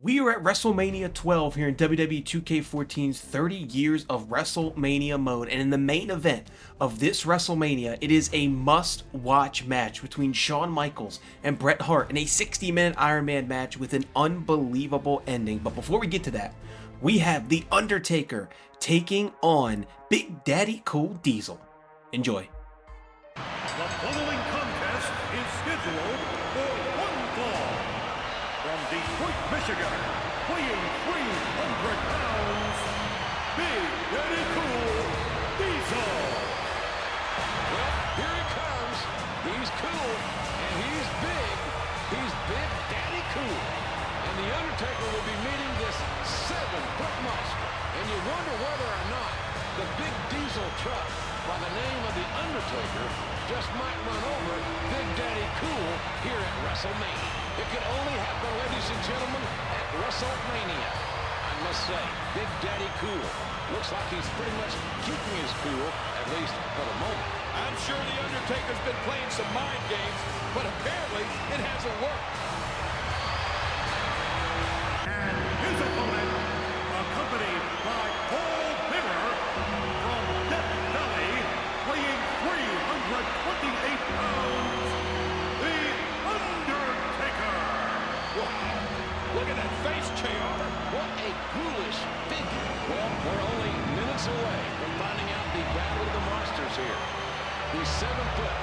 We are at WrestleMania 12 here in WWE 2K14's 30 Years of WrestleMania mode, and in the main event of this WrestleMania, it is a must-watch match between Shawn Michaels and Bret Hart in a 60-minute Iron Man match with an unbelievable ending. But before we get to that, we have The Undertaker taking on Big Daddy Cool Diesel. Enjoy. The following contest is scheduled for one fall. From Detroit, Michigan, weighing 300 pounds, Big Daddy Cool Diesel. Well, here he comes. He's cool, and he's big. He's Big Daddy Cool. And The Undertaker will be meeting this 7-foot monster. And you wonder whether or not the big diesel truck by the name of The Undertaker just might run over Big Daddy Cool here at WrestleMania. It could only happen, ladies and gentlemen, at WrestleMania. I must say, Big Daddy Cool looks like he's pretty much keeping his cool, at least for the moment. I'm sure The Undertaker's been playing some mind games, but apparently it hasn't worked. And his opponent, accompanied by Paul Bearer from Death Valley, weighing 328 pounds, The Undertaker. Wow, look at that face, JR. What a ghoulish figure. Well, we're only minutes away from finding out the battle of the monsters here. The 7-foot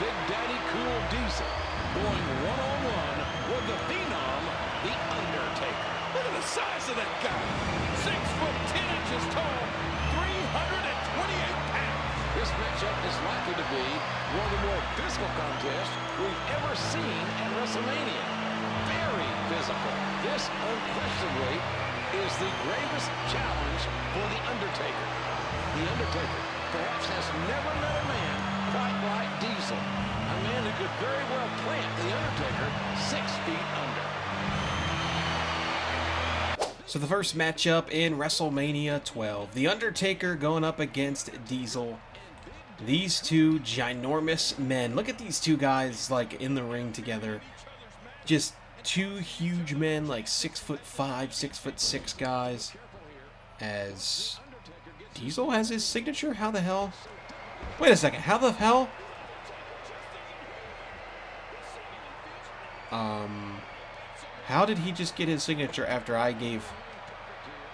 Big Daddy Cool Diesel going one-on-one with the Phenom, The Undertaker. Look at the size of that guy. 6 foot 10 inches tall, 328 pounds. This matchup is likely to be one of the more physical contests we've ever seen at WrestleMania. Very physical. This, unquestionably, is the greatest challenge for The Undertaker. The Undertaker perhaps has never met a man quite like Diesel. A man who could very well plant The Undertaker 6 feet under. So the first matchup in WrestleMania 12, The Undertaker going up against Diesel. These two ginormous men. Look at these two guys like in the ring together. Just two huge men, like 6'5", 6'6" guys. As Diesel has his signature? How the hell? Wait a second, how the hell? How did he just get his signature after I gave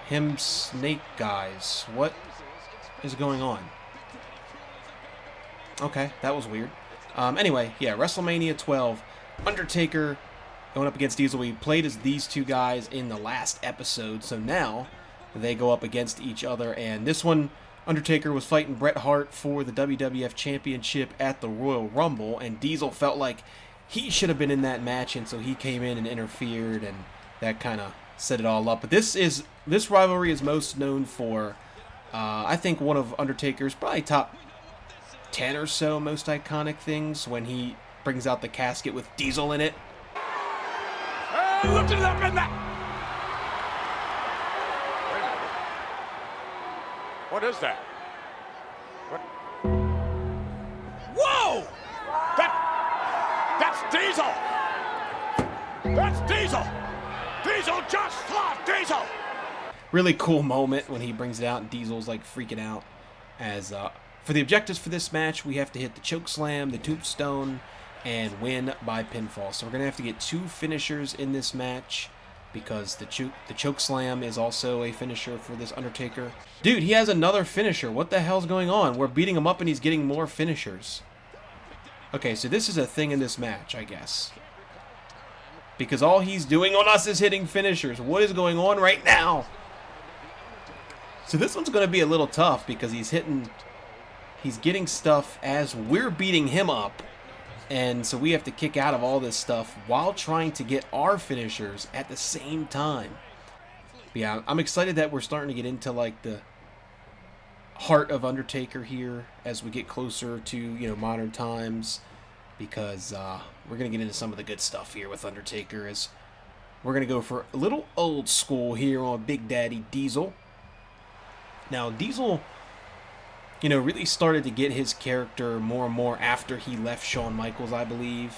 him snake guys? What is going on? Okay, that was weird. Anyway, yeah, WrestleMania 12. Undertaker going up against Diesel. We played as these two guys in the last episode, so now they go up against each other. And this one, Undertaker was fighting Bret Hart for the WWF Championship at the Royal Rumble, and Diesel felt like he should have been in that match, and so he came in and interfered, and that kind of set it all up. But this rivalry is most known for, I think, one of Undertaker's probably top 10 or so most iconic things, when he brings out the casket with Diesel in it. Look it up in that. What is that? What? Whoa! That's Diesel! That's Diesel! Diesel just fought Diesel! Really cool moment when he brings it out and Diesel's like freaking out. As for the objectives for this match, we have to hit the choke slam, the tombstone, and win by pinfall. So we're gonna have to get 2 finishers in this match, because the choke slam is also a finisher for this Undertaker. Dude, he has another finisher. What the hell's going on? We're beating him up and he's getting more finishers. Okay, so this is a thing in this match, I guess. Because all he's doing on us is hitting finishers. What is going on right now? So this one's going to be a little tough, because he's getting stuff as we're beating him up. And so we have to kick out of all this stuff while trying to get our finishers at the same time. But yeah, I'm excited that we're starting to get into like the heart of Undertaker here as we get closer to, you know, modern times, because we're going to get into some of the good stuff here with Undertaker, as we're going to go for a little old school here on Big Daddy Diesel. Now, Diesel, you know, really started to get his character more and more after he left Shawn Michaels, I believe.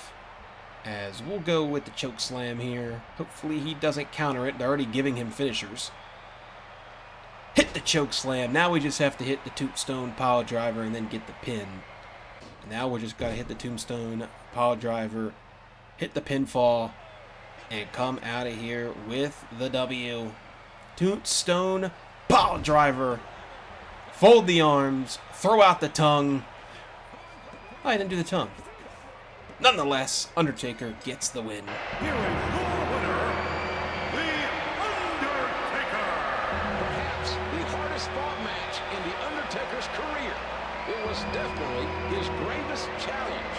as we'll go with the choke slam here. Hopefully he doesn't counter it. They're already giving him finishers. Hit the choke slam. Now we just have to hit the tombstone pile driver and then get the pin. Now we're just got to hit the tombstone pile driver, hit the pinfall, and come out of here with the W. Tombstone pile driver. Fold the arms. Throw out the tongue. Oh, I didn't do the tongue. Nonetheless, Undertaker gets the win. Here is your winner, The Undertaker. Perhaps the hardest fought match in The Undertaker's career. It was definitely his greatest challenge.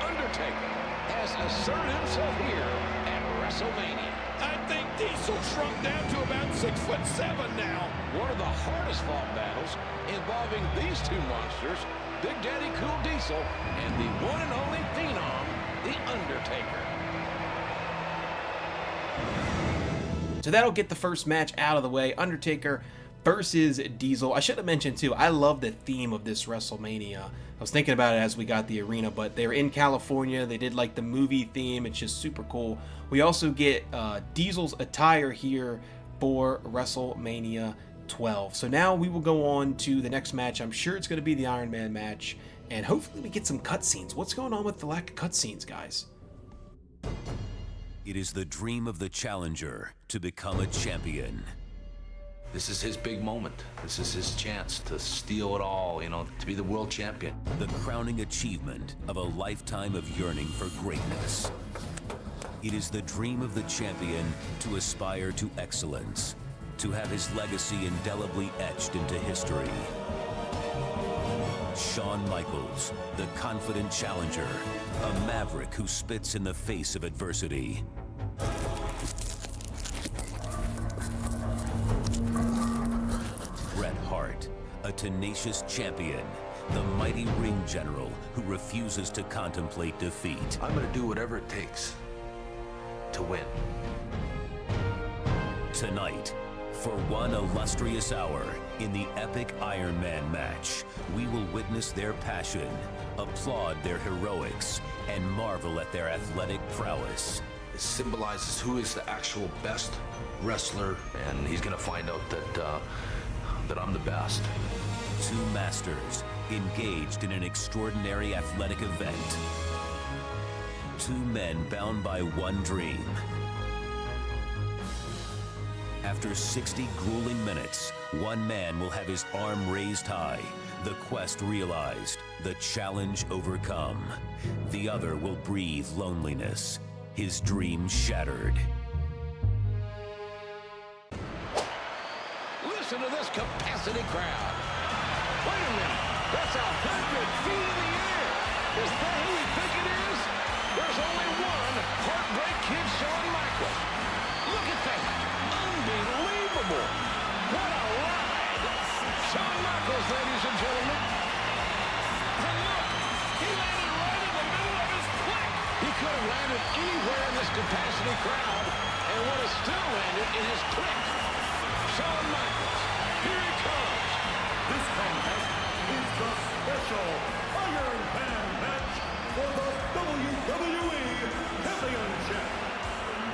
Undertaker has asserted himself here at WrestleMania. I think Diesel shrunk down to about 6'7" now. One of the hardest fought battles involving these two monsters, Big Daddy Cool Diesel and the one and only Phenom, The Undertaker. So that'll get the first match out of the way. Undertaker versus Diesel. I should have mentioned too, I love the theme of this WrestleMania. I was thinking about it as we got the arena, but they're in California. They did like the movie theme. It's just super cool. We also get Diesel's attire here for WrestleMania 12. So now we will go on to the next match. I'm sure it's going to be the Iron Man match, and hopefully we get some cutscenes. What's going on with the lack of cutscenes, guys? It is the dream of the challenger to become a champion. This is his big moment. This is his chance to steal it all, you know, to be the world champion. The crowning achievement of a lifetime of yearning for greatness. It is the dream of the champion to aspire to excellence, to have his legacy indelibly etched into history. Shawn Michaels, the confident challenger, a maverick who spits in the face of adversity. Bret Hart, a tenacious champion, the mighty ring general who refuses to contemplate defeat. I'm gonna do whatever it takes to win. Tonight, for one illustrious hour in the epic Iron Man match, we will witness their passion, applaud their heroics, and marvel at their athletic prowess. It symbolizes who is the actual best wrestler, and he's gonna find out that I'm the best. Two masters engaged in an extraordinary athletic event. Two men bound by one dream. After 60 grueling minutes, one man will have his arm raised high, the quest realized, the challenge overcome. The other will breathe loneliness, his dream shattered. Listen to this capacity crowd. Wait a minute, that's 100 feet in the air. Is that who we think it is? There's only one Heartbreak Kid, Shawn Michaels. Look at that, unbelievable. What a ride. Shawn Michaels, ladies and gentlemen. And look, he landed right in the middle of his clique. He could have landed anywhere in this capacity crowd and would have still landed in his clique. Shawn Michaels, here he comes. This contest is the special Iron Man match for the WWE Championship.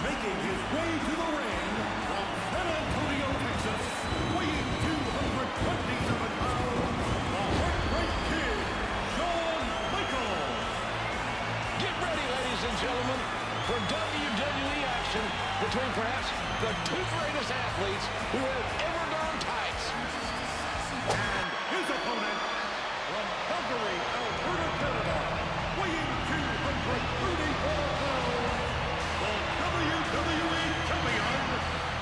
Making his way to the ring from San Antonio, Texas, weighing 227 pounds, the Heartbreak Kid, Shawn Michaels. Get ready, ladies and gentlemen, for WWE action between perhaps the two greatest athletes who have ever donned tights. And his opponent, from Calgary, Alberta, Canada, weighing 234 pounds, the WWE Champion,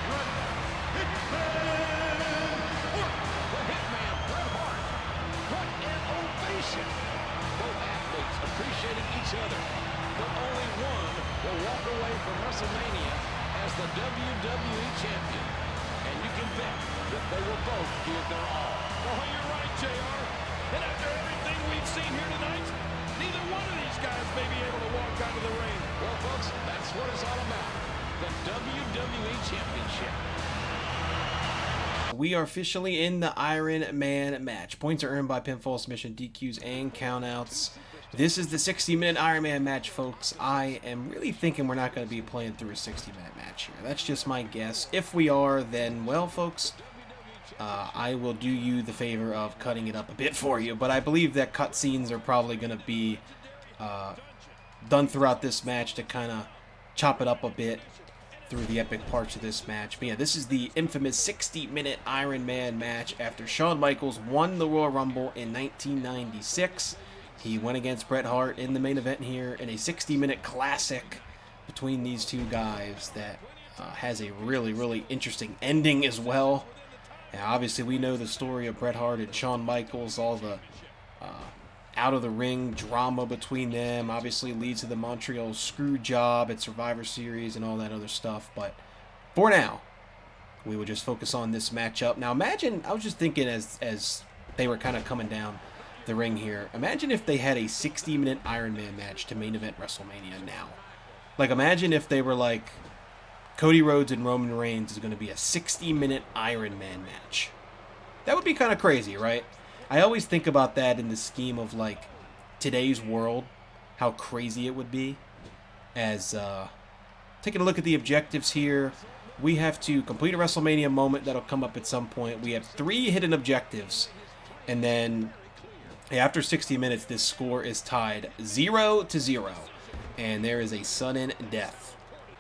Bret Hitman Hart. The Hitman, Bret Hart. What an ovation. Both athletes appreciated each other, but only one will walk away from WrestleMania as the WWE Champion. And you can bet that they will both give their all. Oh, you're right, JR. And after everything we've seen here tonight, neither one of these guys may be able to walk out of the ring. Well, folks, that's what it's all about. The WWE Championship. We are officially in the Iron Man match. Points are earned by pinfall, submission, DQs, and countouts. This is the 60-minute Iron Man match, folks. I am really thinking we're not going to be playing through a 60-minute match here. That's just my guess. If we are, then, well, folks, I will do you the favor of cutting it up a bit for you. But I believe that cutscenes are probably going to be done throughout this match to kind of chop it up a bit through the epic parts of this match. But yeah, this is the infamous 60-minute Iron Man match after Shawn Michaels won the Royal Rumble in 1996. He went against Bret Hart in the main event here in a 60-minute classic between these two guys that has a really, really interesting ending as well. Now, obviously, we know the story of Bret Hart and Shawn Michaels, all the out-of-the-ring drama between them. Obviously leads to the Montreal screw job at Survivor Series and all that other stuff. But for now, we will just focus on this matchup. Now, imagine, I was just thinking as they were kind of coming down the ring here, imagine if they had a 60-minute Iron Man match to main event WrestleMania now. Like, imagine if they were like, Cody Rhodes and Roman Reigns is going to be a 60-minute Iron Man match. That would be kind of crazy, right? I always think about that in the scheme of, like, today's world, how crazy it would be. As, taking a look at the objectives here, we have to complete a WrestleMania moment that'll come up at some point. We have 3 hidden objectives, and then after 60 minutes, this score is tied 0-0, and there is a sudden death.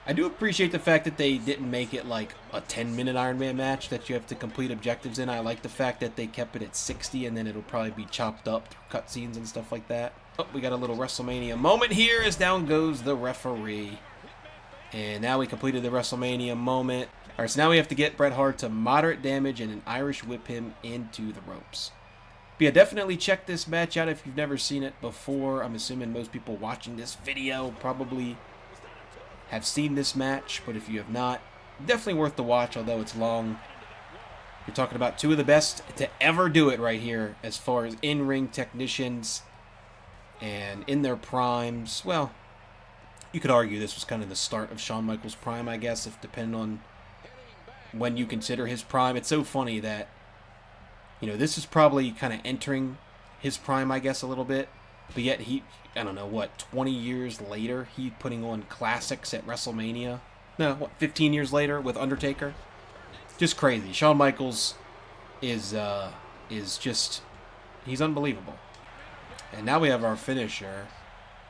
I do appreciate the fact that they didn't make it like a 10-minute Iron Man match that you have to complete objectives in. I like the fact that they kept it at 60 and then it'll probably be chopped up through cutscenes and stuff like that. Oh, we got a little WrestleMania moment here as down goes the referee. And now we completed the WrestleMania moment. Alright, so now we have to get Bret Hart to moderate damage and an Irish whip him into the ropes. But yeah, definitely check this match out if you've never seen it before. I'm assuming most people watching this video probably have seen this match, but if you have not, definitely worth the watch, although it's long. You're talking about 2 of the best to ever do it right here as far as in-ring technicians and in their primes. Well, you could argue this was kind of the start of Shawn Michaels' prime, I guess, if depending on when you consider his prime. It's so funny that, you know, this is probably kind of entering his prime, I guess, a little bit, but yet he, I don't know, what, 20 years later, he's putting on classics at WrestleMania? No, what, 15 years later with Undertaker? Just crazy. Shawn Michaels is just, he's unbelievable. And now we have our finisher.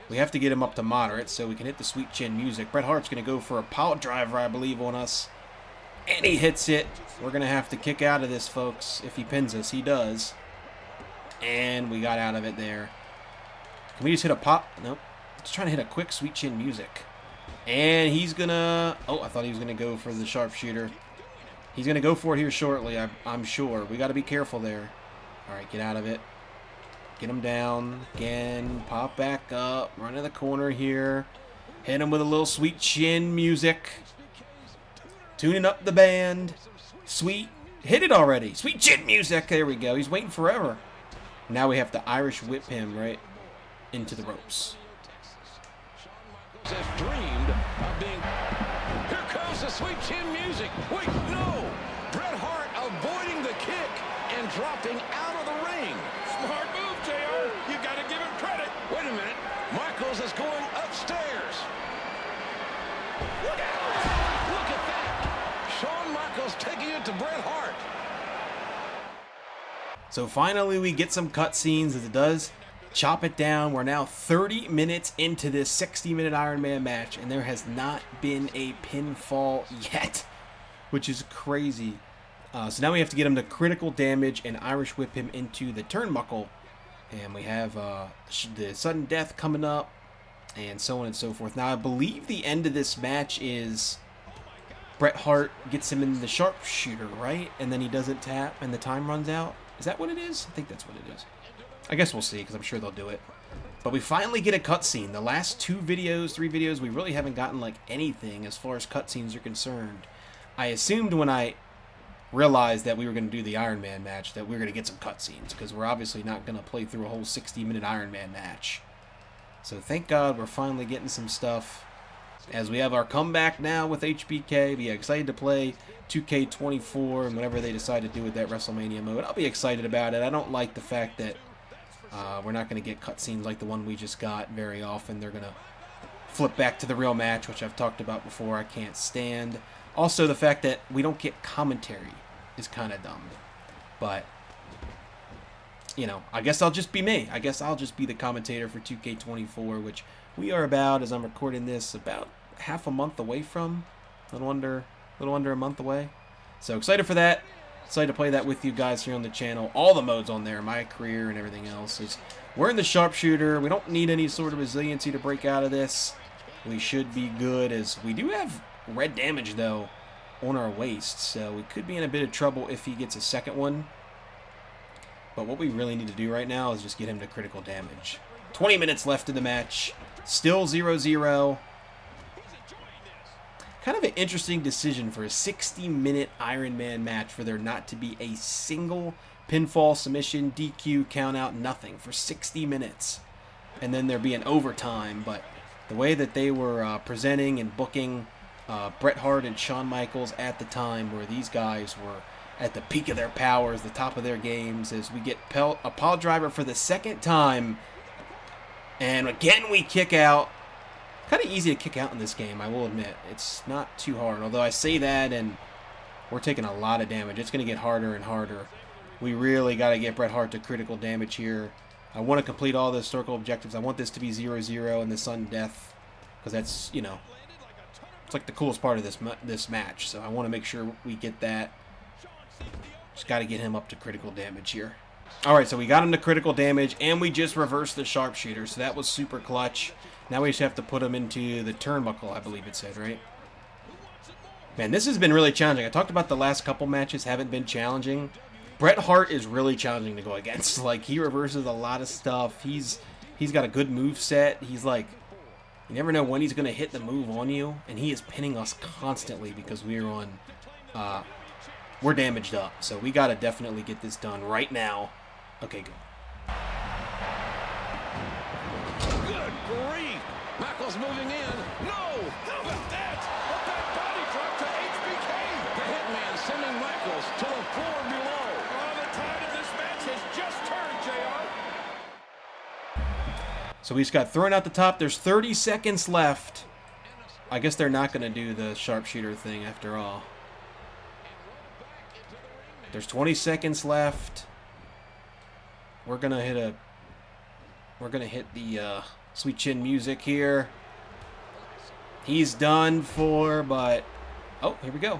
We have to get him up to moderate so we can hit the sweet chin music. Bret Hart's going to go for a power driver, I believe, on us. And he hits it. We're going to have to kick out of this, folks. If he pins us, he does. And we got out of it there. Can we just hit a pop? Nope. Just trying to hit a quick sweet chin music. And he's gonna... Oh, I thought he was gonna go for the sharpshooter. He's gonna go for it here shortly, I'm sure. We gotta be careful there. Alright, get out of it. Get him down. Again, pop back up. Run to the corner here. Hit him with a little sweet chin music. Tuning up the band. Sweet. Hit it already. Sweet chin music. There we go. He's waiting forever. Now we have to Irish whip him, right? Into the ropes. Has dreamed of being... Here comes the sweet chin music. Wait, no! Bret Hart avoiding the kick and dropping out of the ring. Smart move, JR. You got to give him credit. Wait a minute. Michaels is going upstairs. Look out! Look at that! Shawn Michaels taking it to Bret Hart. So finally we get some cutscenes as it does chop it down. We're now 30 minutes into this 60-minute Iron Man match, and there has not been a pinfall yet, which is crazy. So now we have to get him to critical damage and Irish whip him into the turnbuckle. And we have the sudden death coming up, and so on and so forth. Now I believe the end of this match is Bret Hart gets him in the sharpshooter, right? And then he doesn't tap and the time runs out. Is that what it is? I think that's what it is. I guess we'll see, because I'm sure they'll do it. But we finally get a cutscene. The last 3 videos, we really haven't gotten like anything as far as cutscenes are concerned. I assumed when I realized that we were going to do the Iron Man match that we were going to get some cutscenes, because we're obviously not going to play through a whole 60-minute Iron Man match. So thank God we're finally getting some stuff. As we have our comeback now with HBK. Be excited to play 2K14 and whatever they decide to do with that WrestleMania mode. I'll be excited about it. I don't like the fact that We're not going to get cutscenes like the one we just got very often. They're going to flip back to the real match, which I've talked about before. I can't stand. Also, the fact that we don't get commentary is kind of dumb. But, you know, I guess I'll just be me. I guess I'll just be the commentator for 2K24, which we are about, as I'm recording this, about half a month away from. A little under a month away. So excited for that. Excited to play that with you guys here on the channel. All the modes on there, my career and everything else. We're in the sharpshooter. We don't need any sort of resiliency to break out of this. We should be good, as we do have red damage, though, on our waist. So we could be in a bit of trouble if he gets a second one. But what we really need to do right now is just get him to critical damage. 20 minutes left in the match. Still 0-0. Kind of an interesting decision for a 60-minute Iron Man match for there not to be a single pinfall, submission, DQ, countout, nothing for 60 minutes. And then there be an overtime. But the way that they were presenting and booking Bret Hart and Shawn Michaels at the time, where these guys were at the peak of their powers, the top of their games, as we get a pile driver for the second time. And again, we kick out. Kind of easy to kick out in this game, I will admit. It's not too hard. Although I say that, and we're taking a lot of damage. It's going to get harder and harder. We really got to get Bret Hart to critical damage here. I want to complete all the historical objectives. I want this to be 0-0 and the sudden death. Because that's, you know, it's like the coolest part of this match. So I want to make sure we get that. Just got to get him up to critical damage here. Alright, so we got him to critical damage, and we just reversed the sharpshooter. So that was super clutch. Now we just have to put him into the turnbuckle, I believe it said, right? Man, this has been really challenging. I talked about the last couple matches haven't been challenging. Bret Hart is really challenging to go against. Like, he reverses a lot of stuff. He's got a good move set. He's like, you never know when he's going to hit the move on you. And he is pinning us constantly because we're on, we're damaged up. So we got to definitely get this done right now. Okay, good. Michaels moving in. No! How about that? A back body drop to HBK. The Hitman sending Michaels to the floor below. Oh, the tide of this match has just turned, JR. So we just got thrown out the top. There's 30 seconds left. I guess they're not going to do the sharpshooter thing after all. There's 20 seconds left. We're going to hit the Sweet Chin music here. He's done for, but... Oh, here we go.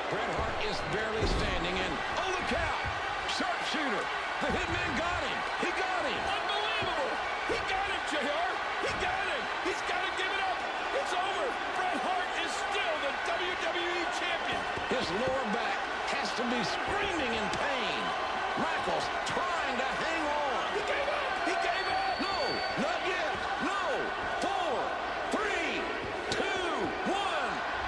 Bret Hart is barely standing in. Oh, look out! Sharpshooter. The Hitman got him. He got him. Unbelievable. He got him, JR. He got him. He's got to give it up. It's over. Bret Hart is still the WWE champion. His lower back has to be screaming in pain. Michaels trying to hang on. He gave up. He gave up. No, not yet. No. 4, 3, 2, 1.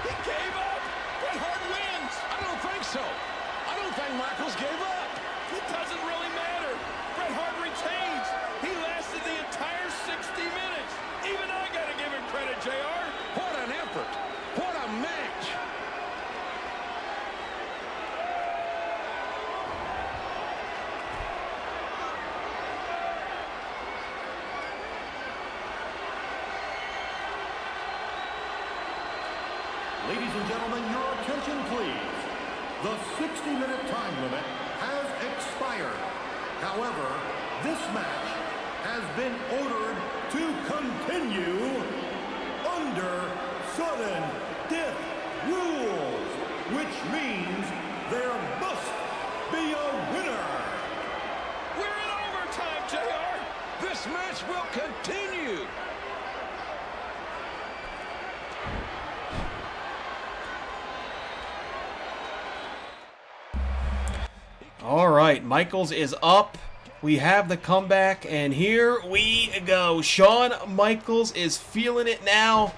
He gave up. Bret Hart wins. I don't think so. I don't think Michaels gave up. It doesn't really matter. Bret Hart retains. He lasted the entire 60 minutes. Even I got to give him credit, JR. What an effort. What a match. Ladies and gentlemen, your attention please. The 60-minute time limit has expired. However, this match has been ordered to continue under sudden death rules, which means there must be a winner. We're in overtime, JR. This match will continue. All right, Michaels is up. We have the comeback, and here we go. Shawn Michaels is feeling it now,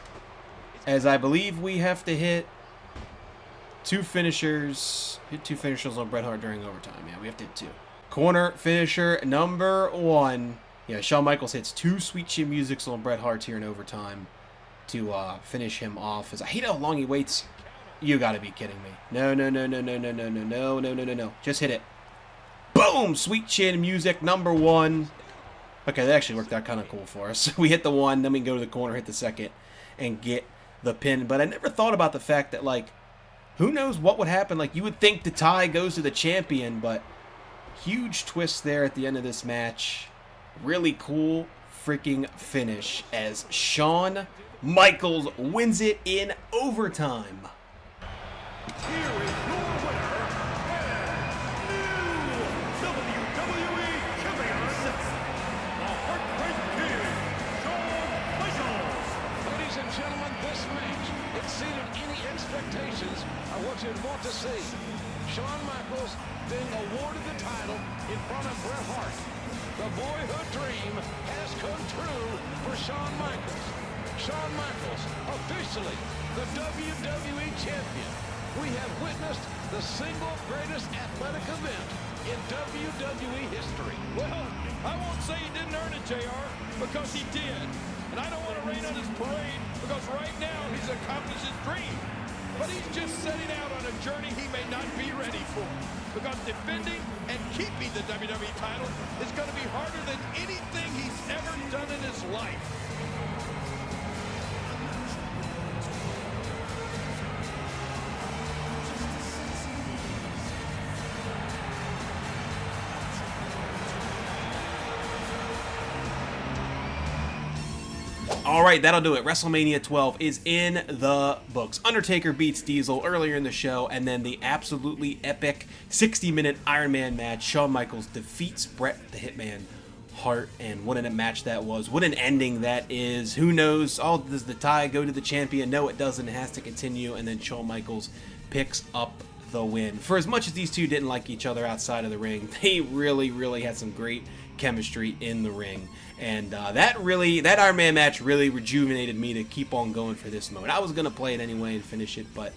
as I believe we have to hit two finishers. Hit two finishers on Bret Hart during overtime. Yeah, we have to hit two. Corner finisher number 1. Yeah, Shawn Michaels hits 2 Sweet Chin musics on Bret Hart here in overtime to finish him off. As I hate how long he waits. You gotta be kidding me. No. Just hit it. Boom! Boom! Sweet chin music, number 1. Okay, that actually worked out kind of cool for us. We hit the 1, then we can go to the corner, hit the 2nd, and get the pin. But I never thought about the fact that, like, who knows what would happen. Like, you would think the tie goes to the champion, but huge twist there at the end of this match. Really cool freaking finish as Shawn Michaels wins it in overtime. Here is your winner and new WWE Champion, the Heartbreak Kid, Shawn Michaels. Ladies and gentlemen, this match exceeded any expectations of what you'd want to see. Shawn Michaels being awarded the title in front of Bret Hart. The boyhood dream has come true for Shawn Michaels. Shawn Michaels, officially the WWE Champion. We have witnessed the single greatest athletic event in WWE history. Well, I won't say he didn't earn it, JR, because he did. And I don't want to rain on his parade because right now he's accomplished his dream. But he's just setting out on a journey he may not be ready for. Because defending and keeping the WWE title is going to be harder than anything he's ever done in his life. Alright, that'll do it. WrestleMania 12 is in the books. Undertaker beats Diesel earlier in the show, and then the absolutely epic 60-minute Iron Man match. Shawn Michaels defeats Bret the Hitman Hart, and what a match that was. What an ending that is. Who knows? Oh, does the tie go to the champion? No, it doesn't. It has to continue, and then Shawn Michaels picks up the win. For as much as these two didn't like each other outside of the ring, they really had some great chemistry in the ring. And that Iron Man match really rejuvenated me to keep on going for this mode. I was going to play it anyway and finish it, but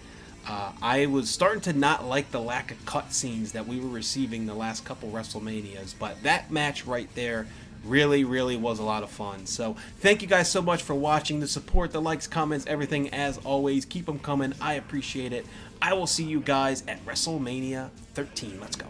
I was starting to not like the lack of cutscenes that we were receiving the last couple WrestleManias. But that match right there really was a lot of fun. So thank you guys so much for watching. The support, the likes, comments, everything as always. Keep them coming. I appreciate it. I will see you guys at WrestleMania 13. Let's go.